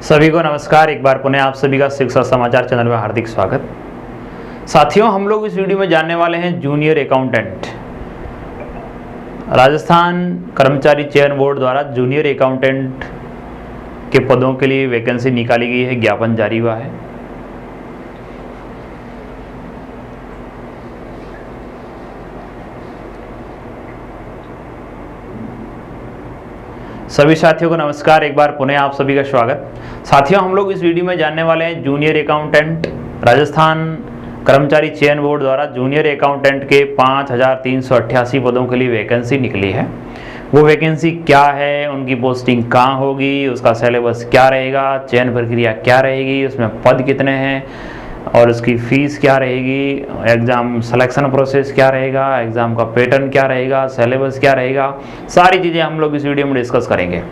सभी को नमस्कार। एक बार पुनः आप सभी का शिक्षा समाचार चैनल में हार्दिक स्वागत। साथियों, हम लोग इस वीडियो में जानने वाले हैं जूनियर अकाउंटेंट। राजस्थान कर्मचारी चयन बोर्ड द्वारा जूनियर अकाउंटेंट के पदों के लिए वैकेंसी निकाली गई है, ज्ञापन जारी हुआ है। सभी साथियों को नमस्कार। एक बार पुनः आप सभी का स्वागत। साथियों, हम लोग इस वीडियो में जानने वाले हैं जूनियर अकाउंटेंट। राजस्थान कर्मचारी चयन बोर्ड द्वारा जूनियर अकाउंटेंट के 5388 पदों के लिए वैकेंसी निकली है। वो वैकेंसी क्या है, उनकी पोस्टिंग कहाँ होगी, उसका सिलेबस क्या रहेगा, चयन प्रक्रिया क्या रहेगी, उसमें पद कितने हैं और उसकी फीस क्या रहेगी, एग्ज़ाम सिलेक्शन प्रोसेस क्या रहेगा, एग्ज़ाम का पैटर्न क्या रहेगा, सिलेबस क्या रहेगा, सारी चीज़ें हम लोग इस वीडियो में डिस्कस करेंगे।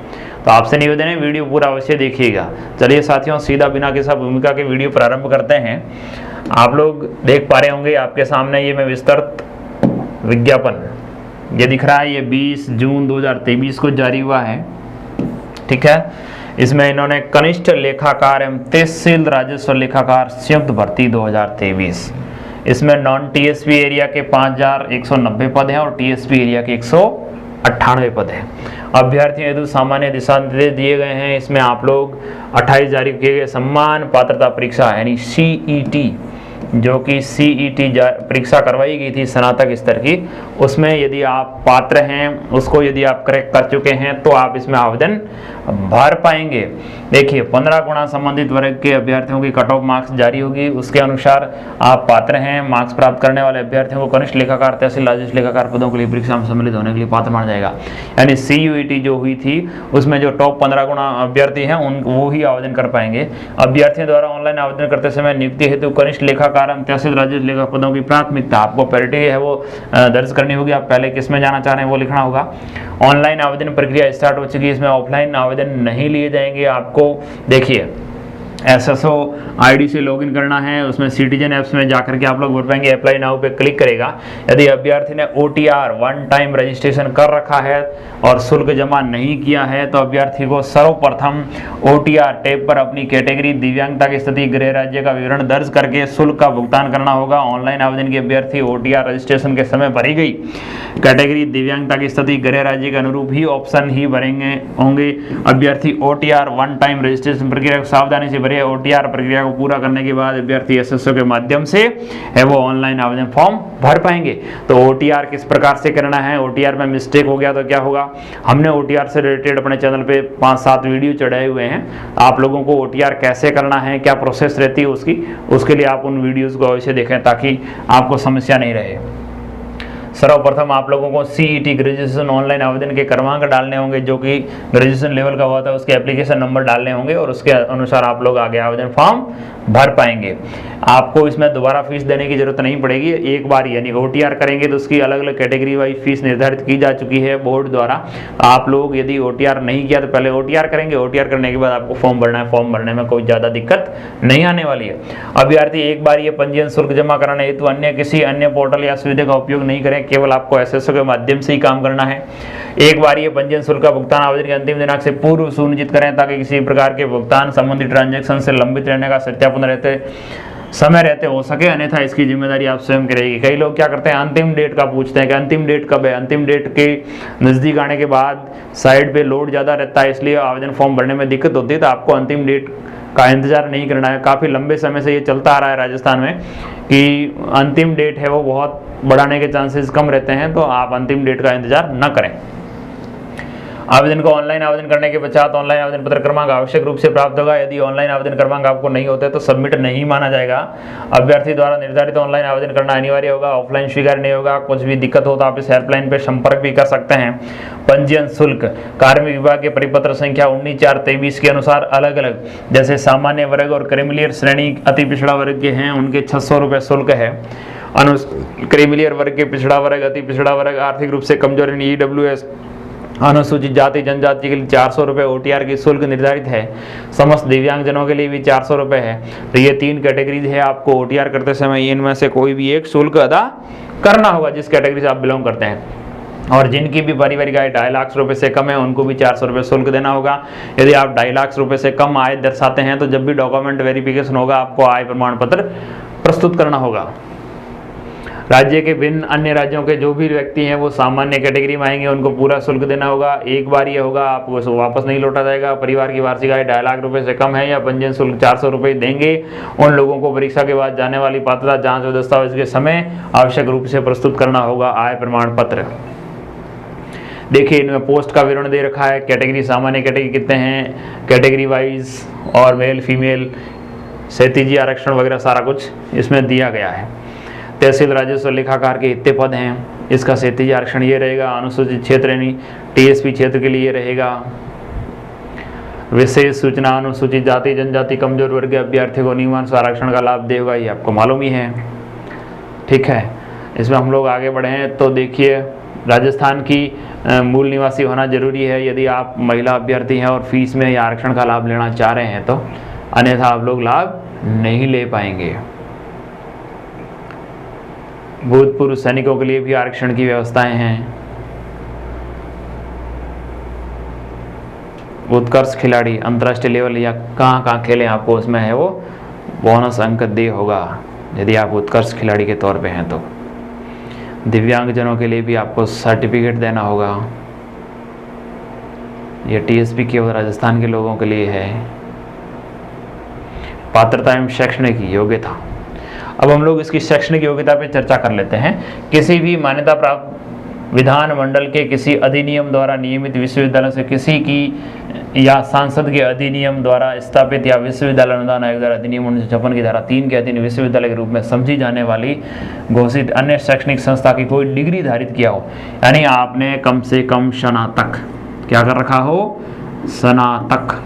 तो आपसे निवेदन है, वीडियो पूरा अवश्य देखिएगा। चलिए साथियों, सीधा बिना किसी भूमिका के वीडियो प्रारंभ करते हैं। आप लोग देख पा रहे होंगे आपके सामने ये मैं विस्तृत विज्ञापन ये दिख रहा है। ये 20 जून 2023 को जारी हुआ है, ठीक है। इसमें इन्होंने कनिष्ठ लेखाकार एवं तहसील राजस्व लेखाकार संयुक्त भर्ती 2023, इसमें नॉन टीएसपी एरिया के 5190 पद हैं और टीएसपी एरिया के 198 पद हैं। अभ्यर्थियों हेतु सामान्य दिशा निर्देश दिए गए हैं। इसमें आप लोग 28 जारी किए गए सम्मान पात्रता परीक्षा यानी सीईटी, जो कि सीईटी परीक्षा करवाई गई थी स्नातक स्तर की, उसमें यदि आप पात्र हैं, उसको यदि आप क्रैक कर चुके हैं तो आप इसमें आवेदन भर पाएंगे। देखिए, 15 गुणा संबंधित वर्ग के अभ्यर्थियों की कट ऑफ मार्क्स जारी होगी, उसके अनुसार आप पात्र हैं। मार्क्स प्राप्त करने वाले अभ्यर्थियों को कनिष्ठ लेखाकार तहसील राजस्व लेखाकार पदों के लिए परीक्षा में सम्मिलित होने के लिए पात्र माना जाएगा। यानी सीयूईटी जो हुई थी उसमें जो टॉप 15 गुणा अभ्यर्थी हैं वो ही आवेदन कर पाएंगे। अभ्यर्थियों द्वारा ऑनलाइन आवेदन करते समय नियुक्ति हेतु कनिष्ठ लेखाकार तहसील राजस्व लेखा पदों की प्राथमिकता आपको पैरिटी है वो दर्ज करनी होगी। आप पहले किस में जाना चाह रहे हैं वो लिखना होगा। ऑनलाइन आवेदन प्रक्रिया स्टार्ट हो चुकी है, इसमें ऑफलाइन आवेदन नहीं लिए जाएंगे। आपको देखिए एसएसओ आईडी से लॉगिन करना है, उसमें सिटीजन ऐप्स में जाकर के आप लोग भर पाएंगे। अप्लाई नाउ पे क्लिक करेगा। यदि अभ्यर्थी ने ओटीआर वन टाइम रजिस्ट्रेशन कर रखा है और शुल्क जमा नहीं किया है तो अभ्यर्थी को सर्वप्रथम ओटीआर टैब पर अपनी कैटेगरी, दिव्यांगता की स्थिति, गृह राज्य का विवरण दर्ज करके शुल्क का भुगतान करना होगा। ऑनलाइन आवेदन के अभ्यर्थी ओटीआर रजिस्ट्रेशन के समय भरी गई कैटेगरी, दिव्यांगता की स्थिति, गृह राज्य के अनुरूप ही ऑप्शन ही भरेंगे होंगे। अभ्यर्थी ओटीआर वन टाइम रजिस्ट्रेशन प्रक्रिया को सावधानी से भरे। ओटीआर प्रक्रिया को पूरा करने के बाद अभ्यर्थी एसएसओ के माध्यम से है वो ऑनलाइन आवेदन फॉर्म भर पाएंगे। तो ओटीआर किस प्रकार से करना है, ओटीआर में मिस्टेक हो गया तो क्या होगा। हमने ओटीआर से रिलेटेड अपने चैनल पे 5-7 वीडियो चढ़ाए हुए हैं। आप लोगों को ओटीआर कैसे करना है, क्या प्रोसेस रहती है उसके लिए आप उन वीडियोस को अवश्य देखें ताकि आपको समस्या नहीं रहे। सर्वप्रथम आप लोगों को सीईटी ग्रेजुएशन ऑनलाइन आवेदन के क्रमांक डालने होंगे, जो कि ग्रेजुएशन लेवल का होता है, उसके एप्लीकेशन नंबर डालने होंगे और उसके अनुसार आप लोग आगे आवेदन फॉर्म भर पाएंगे। आपको इसमें दोबारा फीस देने की जरूरत नहीं पड़ेगी। एक बार यानी ओटीआर करेंगे तो उसकी अलग अलग कैटेगरी वाइज फीस निर्धारित की जा चुकी है बोर्ड द्वारा। आप लोग यदि ओटीआर नहीं किया तो पहले ओटीआर करेंगे, ओटीआर करने के बाद आपको फॉर्म भरना है। फॉर्म भरने में कोई ज़्यादा दिक्कत नहीं आने वाली है। अभ्यर्थी एक बार ये पंजीयन शुल्क जमा कराने हेतु अन्य किसी अन्य पोर्टल या सुविधा का उपयोग नहीं करें, केवल आपको एसएसओ के माध्यम से ही काम करना है। एक बार ये पंजीयन शुल्क का भुगतान आवेदन के अंतिम दिनांक से पूर्व सुनिश्चित करें ताकि किसी प्रकार के भुगतान संबंधी ट्रांजैक्शन से लंबित रहने का सत्यापन समय रहते हो सके, अन्यथा इसकी जिम्मेदारी आप स्वयं करेगी। कई लोग क्या करते हैं, अंतिम डेट का पूछते हैं कि अंतिम डेट कब है। अंतिम डेट के नज़दीक आने के बाद साइड पे लोड ज़्यादा रहता है, इसलिए आवेदन फॉर्म भरने में दिक्कत होती है। तो आपको अंतिम डेट का इंतजार नहीं करना है। काफ़ी लंबे समय से ये चलता आ रहा है राजस्थान में कि अंतिम डेट है वो बहुत बढ़ाने के चांसेस कम रहते हैं, तो आप अंतिम डेट का इंतजार न करें। आवेदन को ऑनलाइन आवेदन करने के पश्चात ऑनलाइन आवेदन पत्र क्रमांक आवश्यक रूप से प्राप्त होगा। यदि ऑनलाइन आवेदन क्रमांक आपको नहीं होता है तो सबमिट नहीं माना जाएगा। अभ्यर्थी द्वारा निर्धारित ऑनलाइन आवेदन करना अनिवार्य होगा, ऑफलाइन स्वीकार नहीं होगा। कुछ भी दिक्कत हो तो आप इस हेल्पलाइन पर संपर्क भी कर सकते हैं। पंजीयन शुल्क कार्मिक विभाग के परिपत्र संख्या 19/4/23 के अनुसार अलग अलग, जैसे सामान्य वर्ग और क्रीमिलियर श्रेणी अति पिछड़ा वर्ग के हैं उनके 600 रुपये शुल्क है। क्रीमिलियर वर्ग के पिछड़ा वर्ग, अति पिछड़ा वर्ग, आर्थिक रूप से कमजोर ईडब्ल्यूएस, अनुसूचित जाति जनजाति के लिए 400 रुपये ओटीआर की शुल्क निर्धारित है। समस्त दिव्यांगजनों के लिए भी 400 रुपये है। तो ये 3 कैटेगरीज है। आपको ओटीआर करते समय इनमें से कोई भी एक शुल्क अदा करना होगा जिस कैटेगरी से आप बिलोंग करते हैं। और जिनकी भी पारिवारिक आय 2.5 लाख रुपए से कम है उनको भी 400 रुपये शुल्क देना होगा। यदि आप 2.5 लाख रुपए से कम आय दर्शाते हैं तो जब भी डॉक्यूमेंट वेरिफिकेशन होगा आपको आय प्रमाण पत्र प्रस्तुत करना होगा। राज्य के भिन्न अन्य राज्यों के जो भी व्यक्ति हैं वो सामान्य कैटेगरी में आएंगे, उनको पूरा शुल्क देना होगा। एक बार ये होगा, आपको वापस नहीं लौटा जाएगा। परिवार की वार्षिक आय 2.5 लाख रुपए से कम है या पंजीयन शुल्क 400 रुपये देंगे उन लोगों को परीक्षा के बाद जाने वाली पात्रता जांच और दस्तावेज के समय आवश्यक रूप से प्रस्तुत करना होगा आय प्रमाण पत्र। देखिए इनमें पोस्ट का विवरण दे रखा है, कैटेगरी सामान्य कैटेगरी कितने हैं, कैटेगरी वाइज और मेल फीमेल, क्षैतिजी आरक्षण वगैरह सारा कुछ इसमें दिया गया है। तहसील राजस्व लेखाकार के इतने पद हैं, इसका क्षैतिज आरक्षण ये रहेगा। अनुसूचित क्षेत्र यानी टीएसपी क्षेत्र के लिए रहेगा। विशेष सूचना अनुसूचित जाति जनजाति कमजोर वर्ग के अभ्यर्थियों को नियमानुसार आरक्षण का लाभ देगा, ये आपको मालूम ही है। ठीक है, इसमें हम लोग आगे बढ़े हैं तो देखिए राजस्थान की मूल निवासी होना जरूरी है यदि आप महिला अभ्यर्थी हैं और फीस में या आरक्षण का लाभ लेना चाह रहे हैं तो, अन्यथा आप लोग लाभ नहीं ले पाएंगे। भूतपूर्व सैनिकों के लिए भी आरक्षण की व्यवस्थाएं हैं। उत्कर्ष खिलाड़ी अंतर्राष्ट्रीय लेवल या कहाँ खेलें आपको उसमें है वो बोनस अंक दे होगा यदि आप उत्कर्ष खिलाड़ी के तौर पे हैं तो। दिव्यांगजनों के लिए भी आपको सर्टिफिकेट देना होगा। ये टीएसपी केवल राजस्थान के लोगों के लिए है। पात्रता एवं शैक्षणिक योग्यता, अब हम लोग इसकी शैक्षणिक योग्यता पे चर्चा कर लेते हैं। किसी भी मान्यता प्राप्त विधानमंडल के किसी अधिनियम द्वारा नियमित विश्वविद्यालय से किसी की या सांसद के अधिनियम द्वारा स्थापित या विश्वविद्यालय अनुदान आयोग द्वारा अधिनियम 1956 की धारा 3 के अधीन विश्वविद्यालय के रूप में समझी जाने वाली घोषित अन्य शैक्षणिक संस्था की कोई डिग्री धारित किया हो, यानी आपने कम से कम स्नातक क्या कर रखा हो, स्नातक।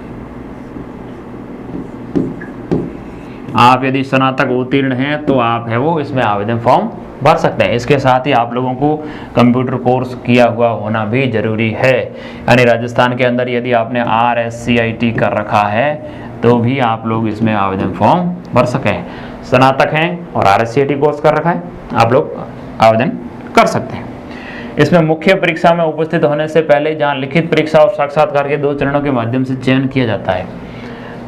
आप यदि स्नातक उत्तीर्ण हैं तो आप है वो इसमें आवेदन फॉर्म भर सकते हैं। इसके साथ ही आप लोगों को कंप्यूटर कोर्स किया हुआ होना भी जरूरी है, यानी राजस्थान के अंदर यदि आपने RSCIT कर रखा है तो भी आप लोग इसमें आवेदन फॉर्म भर सकें। स्नातक हैं और RSCIT कोर्स कर रखा है, आप लोग आवेदन कर सकते हैं। इसमें मुख्य परीक्षा में उपस्थित होने से पहले जहाँ लिखित परीक्षा और साक्षात्कार के 2 चरणों के माध्यम से चयन किया जाता है।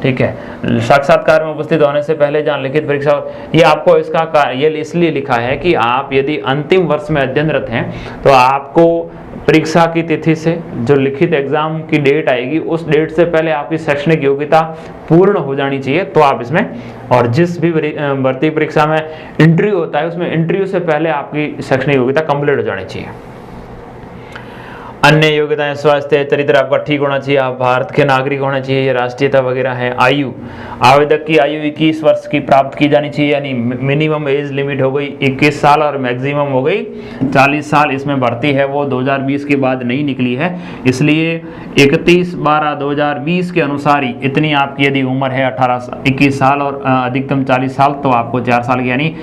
ठीक है, साक्षात्कार में उपस्थित होने से पहले जहाँ लिखित परीक्षा, ये आपको इसका ये इसलिए लिखा है कि आप यदि अंतिम वर्ष में अध्ययनरत हैं तो आपको परीक्षा की तिथि से जो लिखित एग्जाम की डेट आएगी उस डेट से पहले आपकी शैक्षणिक योग्यता पूर्ण हो जानी चाहिए तो आप इसमें, और जिस भी भर्ती परीक्षा में इंटरव्यू होता है उसमें इंटरव्यू से पहले आपकी शैक्षणिक योग्यता कंप्लीट हो जानी चाहिए। अन्य योग्यताएं स्वास्थ्य चरित्र आपका ठीक होना चाहिए, आप भारत के नागरिक होना चाहिए, राष्ट्रीयता वगैरह है। आयु, आवेदक की आयु 21 वर्ष की प्राप्त की जानी चाहिए, यानी मिनिमम एज लिमिट हो गई 21 साल और मैक्सिमम हो गई 40 साल। इसमें भर्ती है वो 2020 के बाद नहीं निकली है, इसलिए 31/12/2020 के अनुसार ही इतनी आपकी यदि उम्र है 21 साल और अधिकतम 40 साल तो आपको 4 साल की, यानी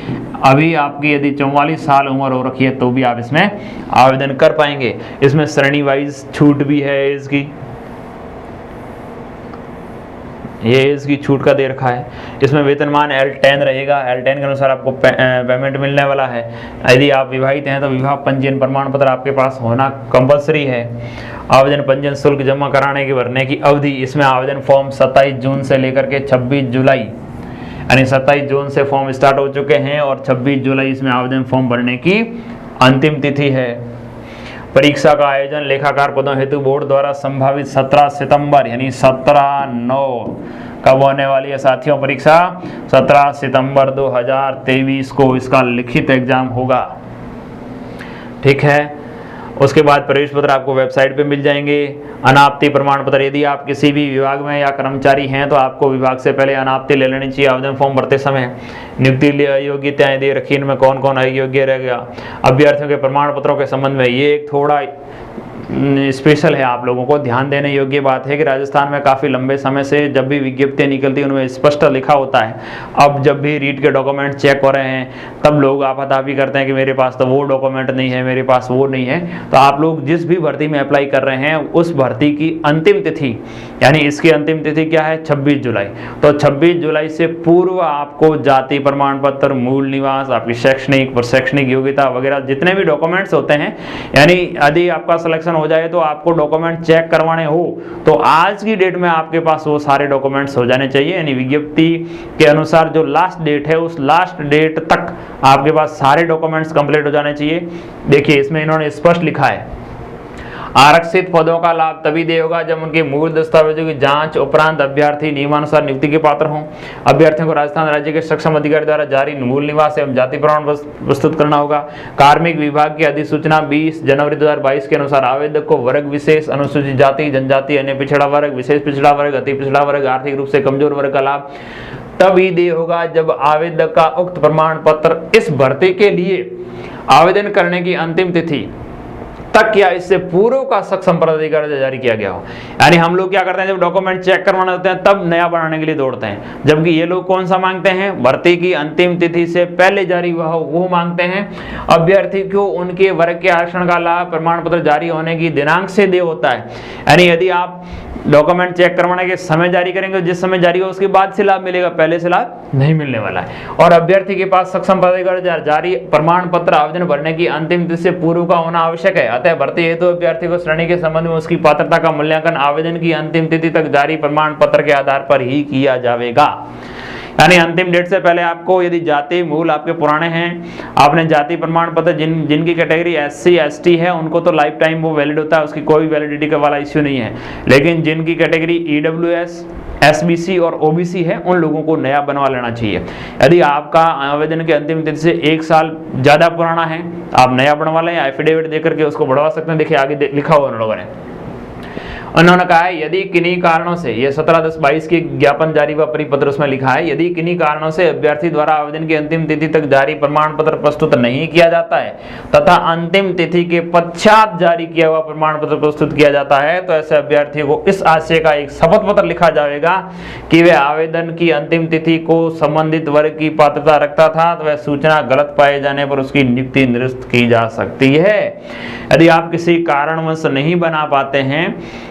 अभी आपकी यदि 44 साल उम्र हो रखी है तो भी आप इसमें आवेदन कर पाएंगे। इसमें श्रेणी वाइज छूट भी है एज की, ये एज की छूट का दे रखा है। इसमें वेतनमान L10 रहेगा, L10 के अनुसार आपको पेमेंट मिलने वाला है। यदि आप विवाहित हैं तो विवाह पंजीयन प्रमाण पत्र आपके पास होना कंपलसरी है। आवेदन पंजीयन शुल्क जमा कराने की भरने की अवधि, इसमें आवेदन फॉर्म 27 जून से लेकर के 26 जुलाई, यानी 27 जून से फॉर्म स्टार्ट हो चुके हैं और 26 जुलाई इसमें आवेदन फॉर्म भरने की अंतिम तिथि है। परीक्षा का आयोजन लेखाकार पदों हेतु बोर्ड द्वारा संभावित 17 सितंबर यानी 17/9 कब होने वाली है साथियों परीक्षा? 17 सितंबर 2023 को इसका लिखित एग्जाम होगा। ठीक है, उसके बाद प्रवेश पत्र आपको वेबसाइट पे मिल जाएंगे। अनापत्ति प्रमाण पत्र, यदि आप किसी भी विभाग में या कर्मचारी हैं तो आपको विभाग से पहले अनापत्ति ले लेनी चाहिए आवेदन फॉर्म भरते समय। नियुक्ति अयोग्यताएं दे रखी, इनमें कौन कौन अयोग्य रह गया। अभ्यर्थियों के प्रमाण पत्रों के संबंध में ये एक थोड़ा स्पेशल है, आप लोगों को ध्यान देने योग्य बात है कि राजस्थान में काफ़ी लंबे समय से जब भी विज्ञप्तियाँ निकलती हैं उनमें स्पष्ट लिखा होता है। अब जब भी रीट के डॉक्यूमेंट चेक हो रहे हैं तब लोग आपाधापी करते हैं कि मेरे पास तो वो डॉक्यूमेंट नहीं है, मेरे पास वो नहीं है। तो आप लोग जिस भी भर्ती में अप्लाई कर रहे हैं उस भर्ती की अंतिम तिथि यानी इसकी अंतिम तिथि क्या है 26 जुलाई। तो 26 जुलाई से पूर्व आपको जाति प्रमाण पत्र, मूल निवास, आपकी शैक्षणिक शैक्षणिक योग्यता वगैरह जितने भी डॉक्यूमेंट्स होते हैं, यानी यदि आपका सिलेक्शन हो जाए तो आपको डॉक्यूमेंट चेक करवाने हो तो आज की डेट में आपके पास वो सारे डॉक्यूमेंट्स हो जाने चाहिए। यानी विज्ञप्ति के अनुसार जो लास्ट डेट है उस लास्ट डेट तक आपके पास सारे डॉक्यूमेंट्स कंप्लीट हो जाने चाहिए। देखिए इसमें इन्होंने स्पष्ट लिखा है, आरक्षित पदों का लाभ तभी दे होगा जब उनके मूल दस्तावेजों की जांच उपरांत अभ्यर्थी नियमानुसार नियुक्ति के पात्र हों। अभ्यर्थियों को राजस्थान राज्य के सक्षम अधिकारी द्वारा जारी मूल निवास एवं जाति प्रमाण प्रस्तुत करना होगा। कार्मिक विभाग की अधिसूचना 20 जनवरी 2022 के अनुसार आवेदक को वर्ग विशेष, अनुसूचित जाति, जनजाति, अन्य पिछड़ा वर्ग, विशेष पिछड़ा वर्ग, अति पिछड़ा वर्ग, आर्थिक रूप से कमजोर वर्ग का लाभ तभी दे होगा जब आवेदक का उक्त प्रमाण पत्र इस भर्ती के लिए आवेदन करने की अंतिम तिथि तक या इससे पूर्व का सक्षम पदाधिकारी से जारी किया गया हो। यानी हम लोग क्या करते हैं, जब डॉक्यूमेंट चेक करवाना होते हैं तब नया बनाने के लिए दौड़ते हैं, जबकि ये लोग कौन सा मांगते हैं, भर्ती की अंतिम तिथि से पहले जारी हुआ हो वो मांगते हैं। अभ्यर्थी को उनके वर्ग के आरक्षण का लाभ प्रमाण पत्र जारी होने की दिनांक से दे होता है। यानी यदि आप डॉक्यूमेंट चेक करवाने के समय जारी करेंगे, जिस समय जारी हो उसके बाद से लाभ मिलेगा, पहले से लाभ नहीं मिलने वाला है। और अभ्यर्थी के पास सक्षम पदाधिकारी जारी प्रमाण पत्र आवेदन भरने की अंतिम तिथि से पूर्व का होना आवश्यक है। अतः भर्ती हेतु अभ्यर्थी को श्रेणी के संबंध में उसकी पात्रता का मूल्यांकन आवेदन की अंतिम तिथि तक जारी प्रमाण पत्र के आधार पर ही किया जाएगा। यानी अंतिम डेट से पहले आपको यदि जाति मूल आपके पुराने हैं, आपने जाति प्रमाण पत्र जिनकी कैटेगरी SC ST है उनको तो लाइफ टाइम वो वैलिड होता है, उसकी कोई वैलिडिटी का वाला इश्यू नहीं है। लेकिन जिनकी कैटेगरी EWS, SBC और OBC है उन लोगों को नया बनवा लेना चाहिए। यदि आपका आवेदन के अंतिम तिथि से 1 साल ज्यादा पुराना है, आप नया बनवा लें, एफिडेविट देकर के उसको बढ़वा सकते हैं। देखिए आगे लिखा हुआ उन लोगों ने, उन्होंने कहा है यदि किन्हीं कारणों से, ये 17/10/22 की ज्ञापन जारी व परिपत्र उसमें लिखा है, यदि किन्हीं कारणों से अभ्यर्थी द्वारा आवेदन की अंतिम तिथि तक जारी प्रमाण पत्र प्रस्तुत नहीं किया जाता है तथा अंतिम तिथि के पश्चात जारी किया हुआ प्रमाण पत्र प्रस्तुत किया जाता है तो ऐसे अभ्यर्थी को इस आशय का एक शपथ पत्र लिखा जाएगा कि वह आवेदन की अंतिम तिथि को संबंधित वर्ग की पात्रता रखता था, तो वह सूचना गलत पाए जाने पर उसकी नियुक्ति निरस्त की जा सकती है। यदि आप किसी कारणवश नहीं बना पाते हैं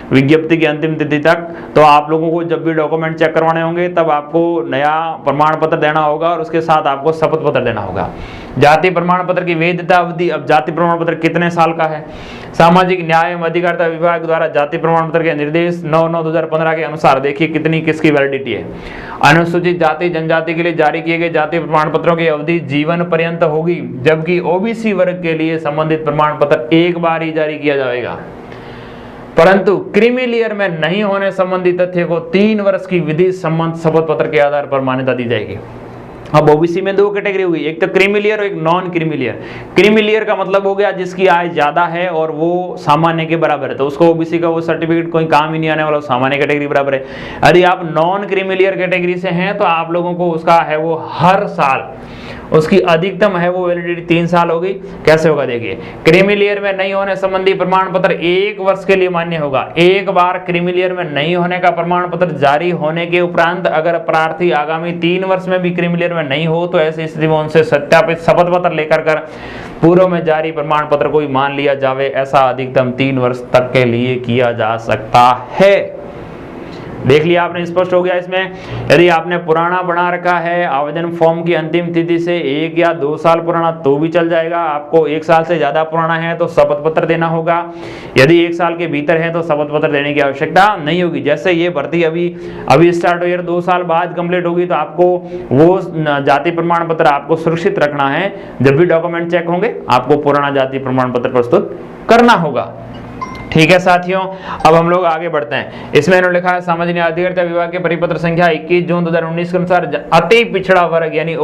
विज्ञप्ति की अंतिम तिथि तक, तो आप लोगों को जब भी डॉक्यूमेंट चेक करवाने होंगे तब आपको नया प्रमाण पत्र देना होगा और उसके साथ आपको शपथ पत्र देना होगा। जाति प्रमाण पत्र की वैधता अवधि, अब जाति प्रमाण पत्र कितने साल का है? सामाजिक न्याय एवं अधिकारिता विभाग द्वारा जाति प्रमाण पत्र के निर्देश 9/9/2015 के अनुसार देखिए कितनी किसकी वैलिडिटी है। अनुसूचित जाति जनजाति के लिए जारी किए गए जाति प्रमाण पत्रों की अवधि जीवन पर्यंत होगी, जबकि OBC वर्ग के लिए संबंधित प्रमाण पत्र एक बार ही जारी किया जाएगा। परंतु क्रीमी लेयर में नहीं होने संबंधी तथ्य को 3 वर्ष की विधि संबंध शपथ पत्र के आधार पर मान्यता दी जाएगी। अब OBC में 2 कैटेगरी हुई, एक तो क्रीमी लेयर और एक non creamy layer. Creamy layer का मतलब हो गया जिसकी आय ज्यादा है और वो सामान्य के बराबर है, तो उसको OBC का वो सर्टिफिकेट कोई काम ही नहीं आने वाला, सामान्य कैटेगरी बराबर है। यदि आप नॉन क्रीमी लेयर कैटेगरी से हैं तो आप लोगों को उसका है वो हर साल उसकी अधिकतम है वो वैलिडिटी 3 साल होगी। कैसे होगा देखिए, क्रीमी लेयर में नहीं होने संबंधी प्रमाण पत्र 1 वर्ष के लिए मान्य होगा। एक बार क्रीमी लेयर में नहीं होने का प्रमाण पत्र जारी होने के उपरांत अगर प्रार्थी आगामी 3 वर्ष में भी क्रीमी लेयर में नहीं हो तो ऐसी स्थिति में उनसे सत्यापित शपथ पत्र लेकर कर पूर्व में जारी प्रमाण पत्र को ही मान लिया जावे। ऐसा अधिकतम 3 वर्ष तक के लिए किया जा सकता है। देख लिया आपने, स्पष्ट हो गया। इसमें यदि आपने पुराना बना रखा है आवेदन फॉर्म की अंतिम तिथि से 1 या 2 साल पुराना तो भी चल जाएगा। आपको 1 साल से ज्यादा पुराना है तो शपथ पत्र देना होगा। यदि 1 साल के भीतर है तो शपथ पत्र देने की आवश्यकता नहीं होगी। जैसे ये भर्ती अभी स्टार्ट हुई है, 2 साल बाद कंप्लीट होगी, तो आपको वो जाति प्रमाण पत्र आपको सुरक्षित रखना है। जब भी डॉक्यूमेंट चेक होंगे आपको पुराना जाति प्रमाण पत्र प्रस्तुत करना होगा। ठीक है साथियों, अब हम लोग आगे बढ़ते हैं। इसमें इन्होंने लिखा है सामाजिक न्याय अधिकारिता विभाग के परिपत्र संख्या 21 जून 2019 के अनुसार अति पिछड़ा वर्ग यानी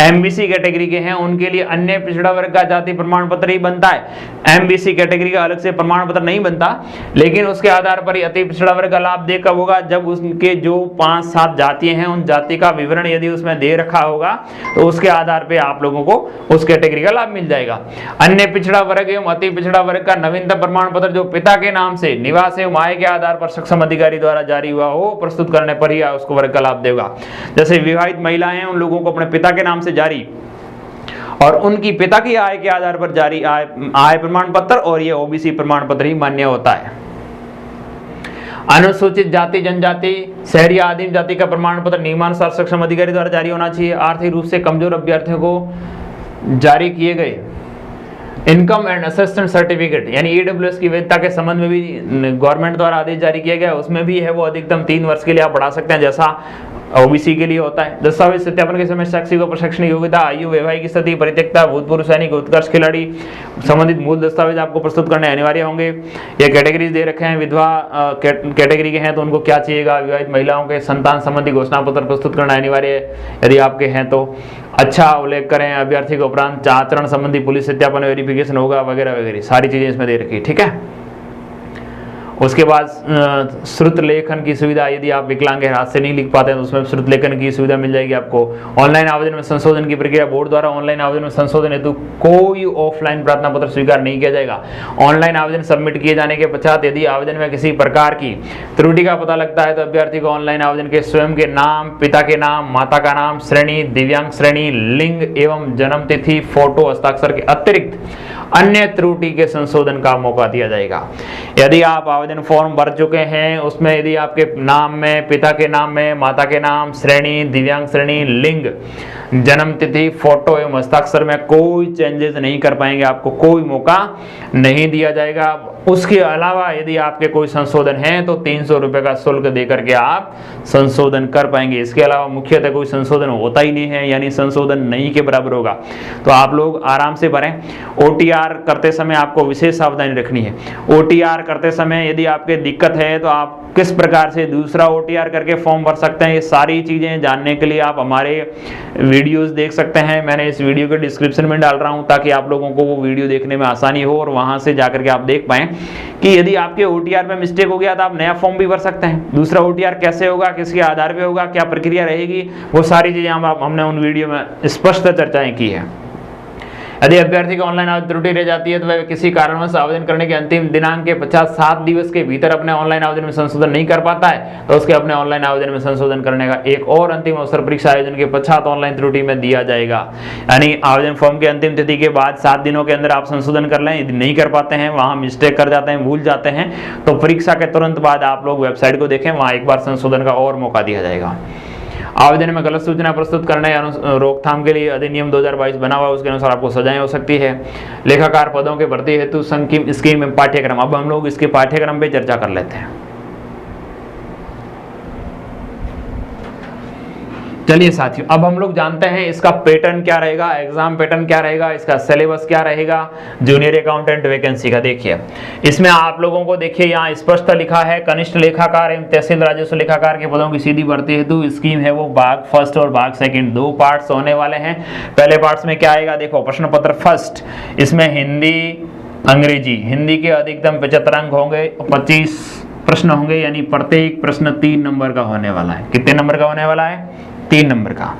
MBC कैटेगरी के हैं उनके लिए अन्य पिछड़ा वर्ग का जाति प्रमाण पत्र ही बनता है। MBC कैटेगरी का अलग से प्रमाण पत्र नहीं बनता, लेकिन उसके आधार पर ही अति पिछड़ा वर्ग का लाभ दे कब होगा, जब उनके जो 5-7 जातियां हैं उन जाति का विवरण यदि उसमें दे रखा होगा तो उसके आधार पर आप लोगों को उस कैटेगरी का लाभ मिल जाएगा। अन्य पिछड़ा वर्ग एवं अति पिछड़ा वर्ग का नवीनतम प्रमाण पत्र जो पिता के नाम से निवास एवं आय के आधार पर सक्षम अधिकारी द्वारा जारी हुआ हो प्रस्तुत करने पर ही उसको वर्ग का लाभ देगा। जैसे विवाहित महिलाएं हैं उन लोगों को अपने पिता के नाम से जारी और उनकी पिता की आय के आधार पर जारी आय प्रमाण पत्र और ये OBC प्रमाण पत्र ही मान्य होता है। अनुसूचित जाति जनजाति शहरी आदिम जाति का प्रमाण पत्र नियमानुसार सक्षम अधिकारी द्वारा जारी होना चाहिए। आर्थिक रूप से कमजोर अभ्यर्थियों को जारी किए गए इनकम एंड असिस्टेंट सर्टिफिकेट यानी ईडब्ल्यूएस की वैधता के संबंध में भी गवर्नमेंट द्वारा आदेश जारी किया गया, उसमें भी है वो अधिकतम 3 वर्ष के लिए आप बढ़ा सकते हैं, जैसा ओबीसी के लिए होता है। दस्तावेज सत्यापन के समय शैक्षिक और प्रशिक्षण योग्यता, आयु, वैवाहिक स्थिति, परित्यक्ता, भूतपूर्व सैनिक, उत्कर्ष खिलाड़ी संबंधित मूल दस्तावेज आपको प्रस्तुत करने अनिवार्य होंगे। ये कैटेगरीज दे रखे हैं, विधवा कैटेगरी के हैं तो उनको क्या चाहिएगा, विवाहित महिलाओं के संतान संबंधी घोषणा पत्र प्रस्तुत करना अनिवार्य है यदि आपके हैं तो। अच्छा उल्लेख करें अभ्यर्थी के उपरांत आचरण संबंधी पुलिस सत्यापन वेरिफिकेशन होगा वगैरह वगैरह, सारी चीजें इसमें दे रखी, ठीक है। उसके बाद श्रुत लेखन की सुविधा, यदि आप विकलांग हैं, हाथ से नहीं लिख पाते हैं तो उसमें श्रुत लेखन की सुविधा मिल जाएगी आपको। ऑनलाइन आवेदन में संशोधन की प्रक्रिया, बोर्ड द्वारा ऑनलाइन आवेदन में संशोधन हेतु कोई ऑफलाइन प्रार्थना पत्र स्वीकार नहीं किया जाएगा। ऑनलाइन आवेदन सबमिट किए जाने के पश्चात यदि आवेदन में किसी प्रकार की त्रुटि का पता लगता है तो अभ्यर्थी को ऑनलाइन आवेदन के स्वयं के नाम, पिता के नाम, माता का नाम, श्रेणी, दिव्यांग श्रेणी, लिंग एवं जन्म तिथि, फोटो, हस्ताक्षर के अतिरिक्त अन्य त्रुटि के संशोधन का मौका दिया जाएगा। यदि आप आवेदन फॉर्म भर चुके हैं उसमें यदि आपके नाम में, पिता के नाम में, माता के नाम, श्रेणी, दिव्यांग श्रेणी, लिंग, जन्म तिथि, फोटो एवं हस्ताक्षर में कोई चेंजेस नहीं कर पाएंगे, आपको कोई मौका नहीं दिया जाएगा। उसके अलावा यदि आपके कोई संशोधन है तो 300 रुपए का शुल्क देकर के आप संशोधन कर पाएंगे। इसके अलावा मुख्यतः कोई संशोधन होता ही नहीं है, यानी संशोधन नहीं के बराबर होगा, तो आप लोग आराम से भरें। ओटीआर करते समय आपको विशेष सावधानी रखनी है। ओटीआर करते समय यदि आपके दिक्कत है तो आप किस प्रकार से दूसरा ओटीआर करके फॉर्म भर सकते हैं, ये सारी चीजें जानने के लिए आप हमारे वीडियोस देख सकते हैं। मैंने इस वीडियो के डिस्क्रिप्शन में डाल रहा हूं ताकि आप लोगों को वो वीडियो देखने में आसानी हो और वहां से जाकर के आप देख पाएं कि यदि आपके ओटीआर में मिस्टेक हो गया तो आप नया फॉर्म भी भर सकते हैं। दूसरा ओटीआर कैसे होगा, किसके आधार पे होगा, क्या प्रक्रिया रहेगी, वो सारी चीजें हमने उन वीडियो में स्पष्ट चर्चाएं की है। यदि अभ्यर्थी को ऑनलाइन आवेदन त्रुटि रह जाती है तो वह किसी कारणवश आवेदन करने के अंतिम दिनांक के 7 दिवस के भीतर अपने ऑनलाइन आवेदन में संशोधन नहीं कर पाता है तो उसके अपने ऑनलाइन आवेदन में संशोधन करने का एक और अंतिम अवसर परीक्षा आयोजन के पश्चात ऑनलाइन त्रुटि में दिया जाएगा। यानी आवेदन फॉर्म के अंतिम तिथि के बाद 7 दिनों के अंदर आप संशोधन कर लें। यदि नहीं कर पाते हैं, वहां मिस्टेक कर जाते हैं, भूल जाते हैं, तो परीक्षा के तुरंत बाद आप लोग वेबसाइट को देखें, वहां एक बार संशोधन का और मौका दिया जाएगा। आवेदन में गलत सूचना प्रस्तुत करने या रोकथाम के लिए अधिनियम 2022 बना हुआ, उसके अनुसार आपको सजाएं हो सकती है। लेखाकार पदों के भर्ती हेतु स्कीम पाठ्यक्रम, अब हम लोग इसके पाठ्यक्रम पे चर्चा कर लेते हैं। चलिए साथियों, अब हम लोग जानते हैं इसका पैटर्न क्या रहेगा, एग्जाम पैटर्न क्या रहेगा, इसका सिलेबस क्या रहेगा जूनियर अकाउंटेंट वैकेंसी का। देखिए इसमें आप लोगों को देखिए यहाँ स्पष्ट लिखा है कनिष्ठ लेखाकार एवं तहसील राजस्व लेखाकार के पदों की सीधी भर्ती हेतु स्कीम है वो भाग फर्स्ट और भाग सेकंड, 2 पार्ट्स होने वाले हैं। पहले पार्ट्स में क्या आएगा, देखो प्रश्न पत्र फर्स्ट, इसमें हिंदी अंग्रेजी, हिंदी के अधिकतम 75 अंक होंगे, 25 प्रश्न होंगे, यानी प्रत्येक प्रश्न 3 नंबर का होने वाला है। कितने नंबर का होने वाला है, 3 नंबर का।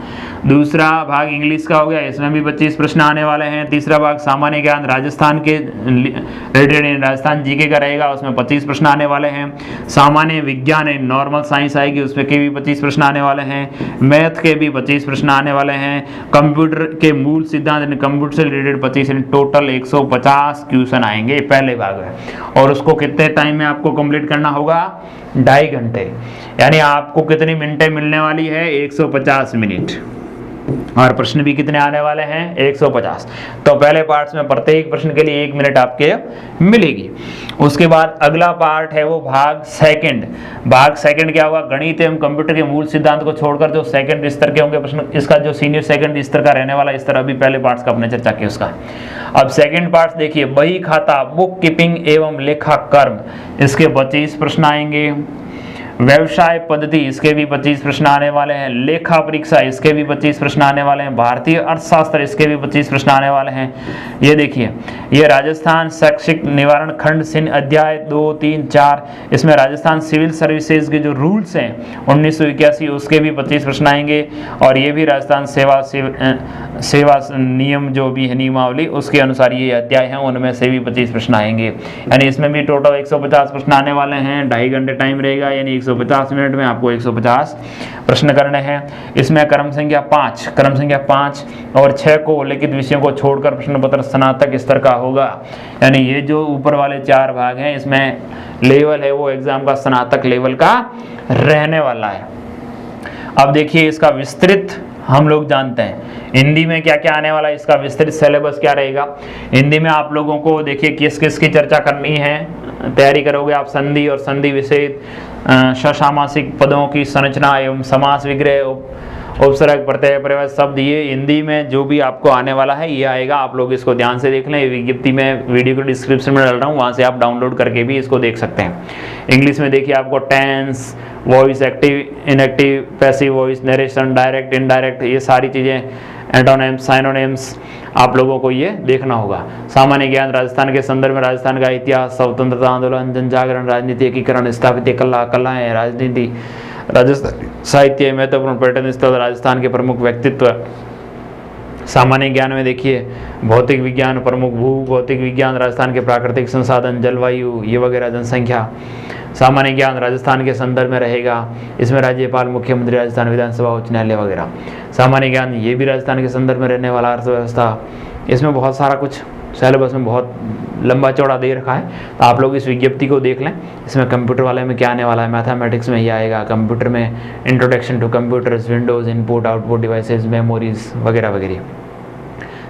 दूसरा भाग इंग्लिश का हो गया, इसमें भी 25 प्रश्न आने वाले हैं। तीसरा भाग सामान्य ज्ञान राजस्थान के रिलेटेड राजस्थान जीके का रहेगा, उसमें 25 प्रश्न आने वाले हैं। सामान्य विज्ञान है, नॉर्मल साइंस आएगी, उसमें के भी 25 प्रश्न आने वाले हैं। मैथ के भी 25 प्रश्न आने वाले हैं। कंप्यूटर के मूल सिद्धांत, कंप्यूटर से रिलेटेड 25, टोटल 150 क्वेश्चन आएंगे पहले भाग में, और उसको कितने टाइम में आपको कंप्लीट करना होगा, 2.5 घंटे। यानी आपको कितनी मिनटें मिलने वाली है, 150 मिनट, और प्रश्न भी कितने आने वाले हैं, 150। तो पहले पार्ट्स में प्रत्येक प्रश्न के लिए 1 मिनट आपके मिलेगी। उसके बाद अगला पार्ट है वो भाग सेकंड। भाग सेकंड क्या होगा, गणित एवं कंप्यूटर के मूल सिद्धांत को छोड़कर जो सेकंड स्तर के होंगे प्रश्न, इसका जो सीनियर सेकंड स्तर का रहने वाला स्तर, अभी पहले पार्ट्स का अपने चर्चा किया उसका। अब सेकंड पार्ट्स देखिए, बही खाता, बुक कीपिंग एवं लेखा कर्म, इसके 25 प्रश्न आएंगे। व्यवसाय पद्धति, इसके भी 25 प्रश्न आने वाले हैं। लेखा परीक्षा, इसके भी 25 प्रश्न आने वाले हैं। भारतीय अर्थशास्त्र, इसके भी 25 प्रश्न आने वाले हैं। ये देखिए, ये राजस्थान शैक्षिक निवारण खंड सिंह अध्याय 2, 3, 4, इसमें राजस्थान सिविल सर्विसेज के जो रूल्स हैं 1981, उसके भी 25 प्रश्न आएंगे। और ये भी राजस्थान सेवा नियम जो भी है, नियमावली, उसके अनुसार ये अध्याय हैं, उनमें से भी 25 प्रश्न आएंगे। यानी इसमें भी टोटल 150 प्रश्न आने वाले हैं। 2.5 घंटे टाइम रहेगा, यानी 150 मिनट में आपको 150 प्रश्न करने हैं। इसमें क्रम संख्या 5 और 6 को लिखित विषयों को छोड़कर प्रश्न पत्र स्नातक स्तर का होगा। यानी ये जो ऊपर वाले 4 भाग हैं, इसमें लेवल है वो एग्जाम का स्नातक लेवल का रहने वाला है। अब देखिए इसका विस्तृत हम लोग जानते हैं हिंदी में क्या क्या आने वाला है, इसका विस्तृत सिलेबस क्या रहेगा। हिंदी में आप लोगों को देखिए किस किस की चर्चा करनी है, तैयारी करोगे आप संधि और संधि विषेद, ससामासिक पदों की संरचना एवं समास विग्रह, उपसर्ग प्रत्यय पर्यायवाची शब्द, ये हिंदी में जो भी आपको आने वाला है ये आएगा। आप लोग इसको ध्यान से देख लें, विज्ञप्ति में वीडियो को डिस्क्रिप्शन में डाल रहा हूँ, वहाँ से आप डाउनलोड करके भी इसको देख सकते हैं। इंग्लिश में देखिए आपको tense, voice, active inactive, passive voice, narration, direct indirect, ये सारी चीज़ें, एंटोनिम्स साइनोनिम्स आप लोगों को ये देखना होगा। सामान्य ज्ञान, राजस्थान के संदर्भ में राजस्थान का इतिहास, स्वतंत्रता आंदोलन, जन जागरण, राजनीति एकीकरण, स्थापत्य कला, कलाएँ, राजनीति, राजस्थान साहित्य, महत्वपूर्ण पर्यटन स्थल, राजस्थान के प्रमुख व्यक्तित्व। सामान्य ज्ञान में देखिए भौतिक विज्ञान, प्रमुख भू भौतिक विज्ञान, राजस्थान के प्राकृतिक संसाधन, जलवायु, ये वगैरह, जनसंख्या। सामान्य ज्ञान राजस्थान के संदर्भ में रहेगा, इसमें राज्यपाल, मुख्यमंत्री, राजस्थान विधानसभा, उच्च न्यायालय वगैरह। सामान्य ज्ञान ये भी राजस्थान के संदर्भ में रहने वाला, अर्थव्यवस्था, इसमें बहुत सारा कुछ सिलेबस में बहुत लंबा चौड़ा दे रखा है, तो आप लोग इस विज्ञप्ति को देख लें। इसमें कंप्यूटर वाले में क्या आने वाला है, मैथमेटिक्स में ये आएगा, कंप्यूटर में introduction to computers, Windows, input output devices, memories वगैरह वगैरह।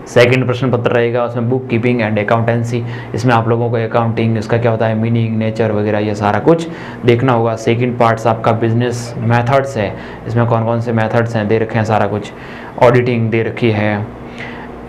सेकंड प्रश्न पत्र रहेगा, उसमें बुक कीपिंग एंड अकाउंटेंसी, इसमें आप लोगों को अकाउंटिंग, इसका क्या होता है, मीनिंग, नेचर वगैरह, ये सारा कुछ देखना होगा। सेकंड पार्ट्स आपका बिजनेस मेथड्स है, इसमें कौन कौन से मेथड्स हैं दे रखे हैं, सारा कुछ। ऑडिटिंग दे रखी है।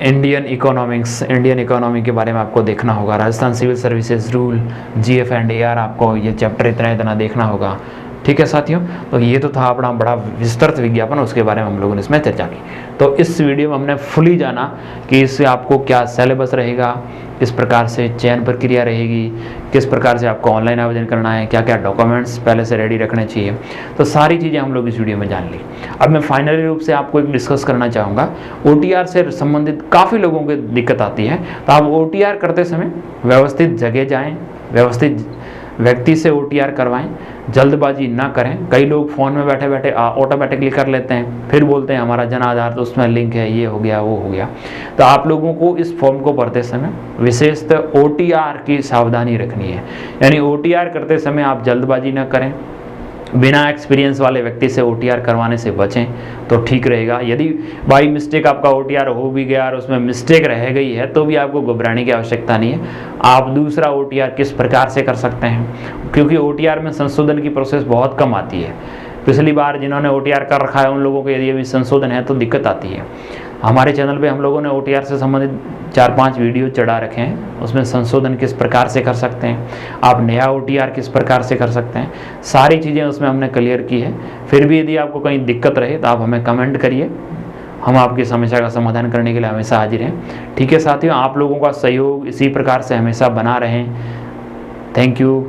इंडियन इकोनॉमिक्स, इंडियन इकोनॉमी के बारे में आपको देखना होगा। Rajasthan civil services rule, GF&AR, आपको ये चैप्टर इतना देखना होगा। ठीक है साथियों, तो ये तो था अपना बड़ा विस्तृत विज्ञापन, उसके बारे में हम लोगों ने इसमें चर्चा की। तो इस वीडियो में हमने फुली जाना कि इससे आपको क्या सिलेबस रहेगा, किस प्रकार से चयन प्रक्रिया रहेगी, किस प्रकार से आपको ऑनलाइन आवेदन करना है, क्या क्या डॉक्यूमेंट्स पहले से रेडी रखने चाहिए, तो सारी चीज़ें हम लोग इस वीडियो में जान ली। अब मैं फाइनली रूप से आपको एक डिस्कस करना चाहूँगा, OTR से संबंधित काफ़ी लोगों को दिक्कत आती है, तो आप OTR करते समय व्यवस्थित जगह जाएँ, व्यवस्थित व्यक्ति से OTR करवाएं, जल्दबाजी ना करें। कई लोग फ़ोन में बैठे बैठे ऑटोमेटिकली कर लेते हैं, फिर बोलते हैं हमारा जन आधार तो उसमें लिंक है, ये हो गया वो हो गया। तो आप लोगों को इस फॉर्म को भरते समय विशेषतः OTR की सावधानी रखनी है, यानी OTR करते समय आप जल्दबाजी ना करें, बिना एक्सपीरियंस वाले व्यक्ति से OTR करवाने से बचें तो ठीक रहेगा। यदि बाई मिस्टेक आपका OTR हो भी गया और उसमें मिस्टेक रह गई है तो भी आपको घबराने की आवश्यकता नहीं है। आप दूसरा OTR किस प्रकार से कर सकते हैं, क्योंकि OTR में संशोधन की प्रोसेस बहुत कम आती है। पिछली बार जिन्होंने OTR कर रखा है उन लोगों को यदि अभी संशोधन है तो दिक्कत आती है। हमारे चैनल पे हम लोगों ने OTR से संबंधित 4-5 वीडियो चढ़ा रखे हैं, उसमें संशोधन किस प्रकार से कर सकते हैं, आप नया OTR किस प्रकार से कर सकते हैं, सारी चीज़ें उसमें हमने क्लियर की है। फिर भी यदि आपको कहीं दिक्कत रहे तो आप हमें कमेंट करिए, हम आपकी समस्या का समाधान करने के लिए हमेशा हाजिर हैं। ठीक है साथियों, आप लोगों का सहयोग इसी प्रकार से हमेशा बना रहें। Thank you.